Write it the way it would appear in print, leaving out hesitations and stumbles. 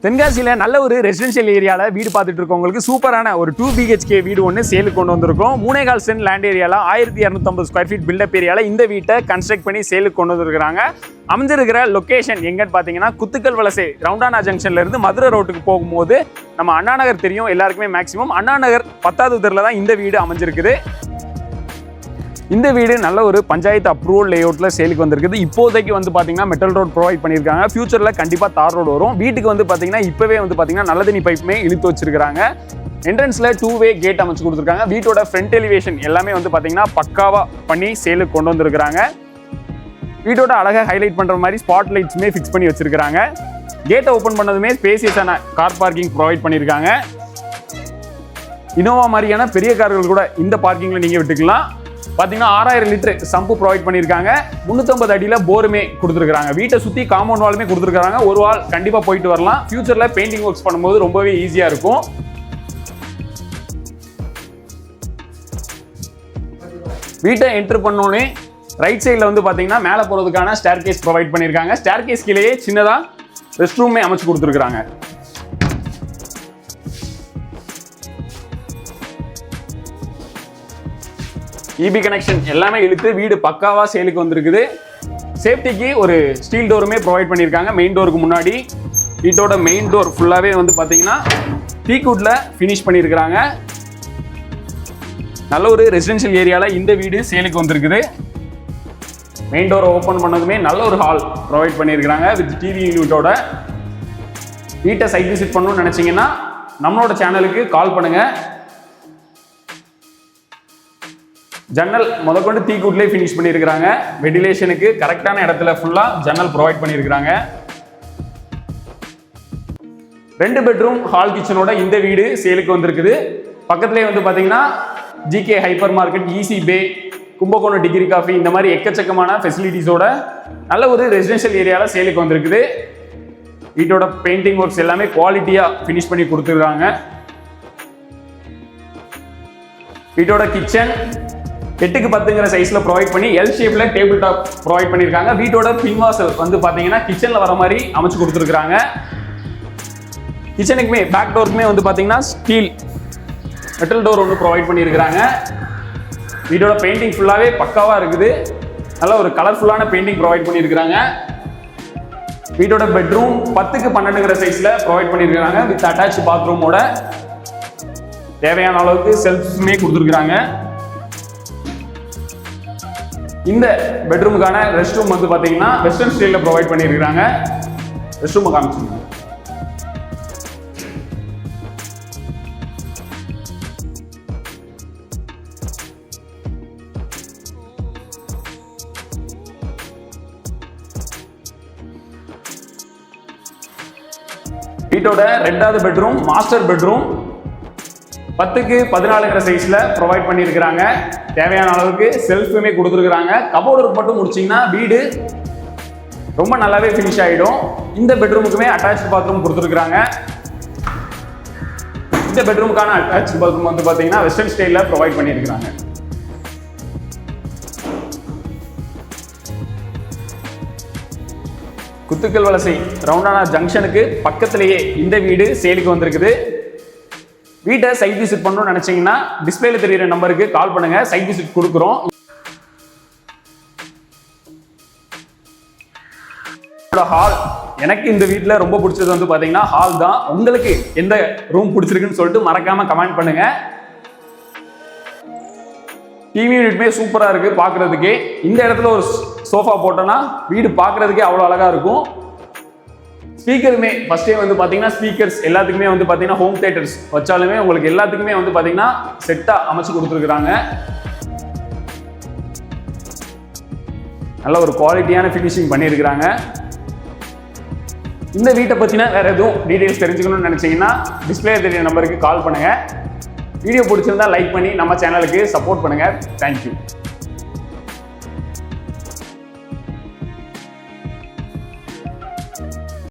தென்காசியில் நல்ல ஒரு ரெசிடென்ஷியல் ஏரியாவில் வீடு பார்த்துட்டு இருக்கவங்களுக்கு சூப்பரான ஒரு 2 BHK வீடு ஒன்று சேலுக்கு கொண்டு வந்திருக்கோம். 3.25 சென்ட் லேண்ட் ஏரியாவில் 1250 ஸ்கொயர் ஃபீட் பில்டப் ஏரியாவில் இந்த வீட்டை கன்ஸ்ட்ரக்ட் பண்ணி சேலுக்கு கொண்டு வந்திருக்கிறாங்க. அமைஞ்சிருக்கிற லொக்கேஷன் எங்கன்னு பார்த்தீங்கன்னா குத்துக்கல் வலசை ரவுண்டானா ஜங்ஷன்லேருந்து மதுரை ரோட்டுக்கு போகும்போது நம்ம அண்ணா நகர் தெரியும் எல்லாருக்குமே. மேக்ஸிமம் அண்ணா நகர் 10வது தெருவில் தான் இந்த வீடு அமைஞ்சிருக்குது. இந்த வீடு நல்ல ஒரு பஞ்சாயத்து அப்ரூவல் லேஅவுட்டில் சேலுக்கு வந்திருக்குது. இப்போதைக்கு வந்து பார்த்தீங்கன்னா மெட்டல் ரோட் ப்ரொவைட் பண்ணியிருக்காங்க. ஃபியூச்சரில் கண்டிப்பாக தார் ரோடு வரும். வீட்டுக்கு வந்து பார்த்தீங்கன்னா இப்போவே வந்து பார்த்தீங்கன்னா நல்ல தண்ணி பைப்புமே இழுத்து வச்சிருக்காங்க. என்ட்ரன்ஸில் 2-வே கேட் அமைச்சு கொடுத்துருக்காங்க. வீட்டோட ஃப்ரண்ட் எலிவேஷன் எல்லாமே வந்து பார்த்தீங்கன்னா பக்காவாக பண்ணி சேலுக்கு கொண்டு வந்திருக்கிறாங்க. வீட்டோட அழகாக ஹைலைட் பண்ணுற மாதிரி ஸ்பாட் லைட்ஸுமே ஃபிக்ஸ் பண்ணி வச்சிருக்காங்க. கேட்டை ஓப்பன் பண்ணதுமே ஸ்பேசியஸான கார் பார்க்கிங் ப்ரொவைட் பண்ணியிருக்காங்க. இனோவா மாதிரியான பெரிய கார்கள் கூட இந்த பார்க்கிங்கில் நீங்கள் விட்டுக்கலாம். பார்த்தீங்கன்னா 6000 லிட்டர் சம்பு ப்ரொவைட் பண்ணியிருக்காங்க. 350 அடியில் போருமே கொடுத்துருக்காங்க. வீட்டை சுற்றி காம்பவுண்ட் வாலுமே கொடுத்துருக்காங்க. ஒரு வால் கண்டிப்பாக போயிட்டு வரலாம். ஃபியூச்சரில் பெயிண்டிங் ஒர்க்ஸ் பண்ணும்போது ரொம்பவே ஈஸியாக இருக்கும். வீட்டை என்ட்ரு பண்ணோன்னே ரைட் சைடில் வந்து பார்த்தீங்கன்னா மேலே போகிறதுக்கான ஸ்டேர் கேஸ் ப்ரொவைட் பண்ணியிருக்காங்க. ஸ்டேர் கேஸ் கீழேயே சின்னதாக ரெஸ்ட் ரூமே அமைச்சு கொடுத்துருக்காங்க. இபி கனெக்ஷன் எல்லாமே இழுத்து வீடு பக்காவா சேலுக்கு வந்திருக்குது. சேஃப்டிக்கு ஒரு ஸ்டீல் டோருமே ப்ரொவைட் பண்ணியிருக்காங்க. மெயின் டோருக்கு முன்னாடி வீட்டோட மெயின் டோர் ஃபுல்லாகவே வந்து பார்த்தீங்கன்னா டீக்வுட்ல ஃபினிஷ் பண்ணியிருக்கிறாங்க. நல்ல ஒரு ரெசிடென்ஷியல் ஏரியாவில் இந்த வீடு சேலுக்கு வந்திருக்குது. மெயின் டோரை ஓப்பன் பண்ணதுமே நல்ல ஒரு ஹால் ப்ரொவைட் பண்ணியிருக்கிறாங்க வித் டிவி யூனிட்டோட. வீட்டை சைட் விசிட் பண்ணணும்னு நினச்சிங்கன்னா நம்மளோட சேனலுக்கு கால் பண்ணுங்கள். ஜன்னல் முதற்கொண்டு தீக்கூட்லேயே ஃபினிஷ் பண்ணியிருக்கிறாங்க. வெண்டிலேஷனுக்கு கரெக்டான இடத்துல ஃபுல்லாக ஜன்னல் ப்ரொவைட் பண்ணியிருக்கிறாங்க. 2 பெட்ரூம் ஹால் கிச்சனோட இந்த வீடு சேலுக்கு வந்திருக்குது. பக்கத்துலேயே வந்து பார்த்தீங்கன்னா GK ஹைப்பர் மார்க்கெட், ஈசி பே, கும்பகோணம் டிகிரி காஃபி இந்த மாதிரி எக்கச்சக்கமான ஃபெசிலிட்டிஸோட நல்ல ஒரு ரெசிடென்ஷியல் ஏரியாவில் சேலுக்கு வந்திருக்குது. வீட்டோட பெயிண்டிங் ஒர்க்ஸ் எல்லாமே குவாலிட்டியாக ஃபினிஷ் பண்ணி கொடுத்துருக்காங்க. வீட்டோட கிச்சன் 8க்கு 10ங்கிற சைஸ்ல ப்ரொவைட் பண்ணி எல் ஷேப்ல டேபிள் டாப் ப்ரொவைட் பண்ணியிருக்காங்க. வீட்டோட பின்வாசல் வந்து பார்த்தீங்கன்னா கிச்சன்ல வர மாதிரி அமைச்சு கொடுத்துருக்காங்க. கிச்சனுக்குமே பேக் டோருக்குமே வந்து பார்த்தீங்கன்னா ஸ்டீல் மெட்டல் டோர் ஒன்று ப்ரொவைட் பண்ணியிருக்கிறாங்க. வீட்டோட பெயிண்டிங் ஃபுல்லாகவே பக்காவாக இருக்குது. நல்ல ஒரு கலர்ஃபுல்லான பெயிண்டிங் ப்ரொவைட் பண்ணியிருக்கிறாங்க. வீட்டோட பெட்ரூம் 10க்கு 12ங்கிற சைஸ்ல ப்ரொவைட் பண்ணியிருக்கிறாங்க வித் அட்டாச் பாத்ரூமோட. தேவையான அளவுக்கு செல்ஃப்ஸுமே கொடுத்துருக்குறாங்க. இந்த பெட்ரூமுக்கான ரெஸ்ட் ரூம் வந்து பார்த்தீங்கன்னா வெஸ்டர்ன் ஸ்டைலில் ப்ரொவைட் பண்ணியிருக்கிறாங்க. ரெஸ்ட் ரூமை காமிச்சுங்க. வீட்டோட 2வது பெட்ரூம் மாஸ்டர் பெட்ரூம் 10க்கு 14ங்கிற சைஸ்ல ப்ரொவைட் பண்ணியிருக்கிறாங்க. தேவையான அளவுக்கு செல்ஃபுமே கொடுத்துருக்குறாங்க. கபோர்டு மட்டும் முடிச்சிங்கன்னா வீடு ரொம்ப நல்லாவே ஃபினிஷ் ஆகிடும். இந்த பெட்ரூமுக்குமே அட்டாச் பாத்ரூம் கொடுத்துருக்குறாங்க. இந்த பெட்ரூமுக்கான அட்டாச் பாத்ரூம் வந்து பார்த்தீங்கன்னா வெஸ்டர்ன் ஸ்டைலில் ப்ரொவைட் பண்ணியிருக்கிறாங்க. குத்துக்கல் வலசை ரவுண்டானா ஜங்ஷனுக்கு பக்கத்திலேயே இந்த வீடு சேலுக்கு வந்திருக்குது. வீட்டை சைட் விசிட் பண்ணணும்னு நினைச்சீங்கன்னா டிஸ்பிளேல தெரியுற நம்பருக்கு கால் பண்ணுங்க. சைட் விசிட் கொடுக்குறோம். ஹால் எனக்கு இந்த வீட்டில் ரொம்ப பிடிச்சது வந்து பார்த்தீங்கன்னா ஹால் தான். உங்களுக்கு எந்த ரூம் பிடிச்சிருக்குன்னு சொல்லிட்டு மறக்காம கமெண்ட் பண்ணுங்க. டிவி யூனிட்டுமே சூப்பராக இருக்கு பார்க்கறதுக்கே. இந்த இடத்துல ஒரு சோஃபா போட்டோன்னா வீடு பார்க்கறதுக்கே அவ்வளோ அழகா இருக்கும். ஸ்பீக்கருமே ஃபர்ஸ்டே வந்து பார்த்தீங்கன்னா ஸ்பீக்கர்ஸ் எல்லாத்துக்குமே வந்து பார்த்தீங்கன்னா ஹோம் தியேட்டர்ஸ் வச்சாலுமே உங்களுக்கு எல்லாத்துக்குமே வந்து பார்த்தீங்கன்னா செட்டாக அமைச்சு கொடுத்துருக்குறாங்க. நல்ல ஒரு குவாலிட்டியான ஃபினிஷிங் பண்ணியிருக்கிறாங்க. இந்த வீட்டை பற்றின வேறு எதுவும் டீட்டெயில்ஸ் தெரிஞ்சுக்கணும்னு நினச்சிங்கன்னா டிஸ்பிளே தெரிய நம்பருக்கு கால் பண்ணுங்கள். வீடியோ பிடிச்சிருந்தா லைக் பண்ணி நம்ம சேனலுக்கு சப்போர்ட் பண்ணுங்கள். தேங்க்யூ.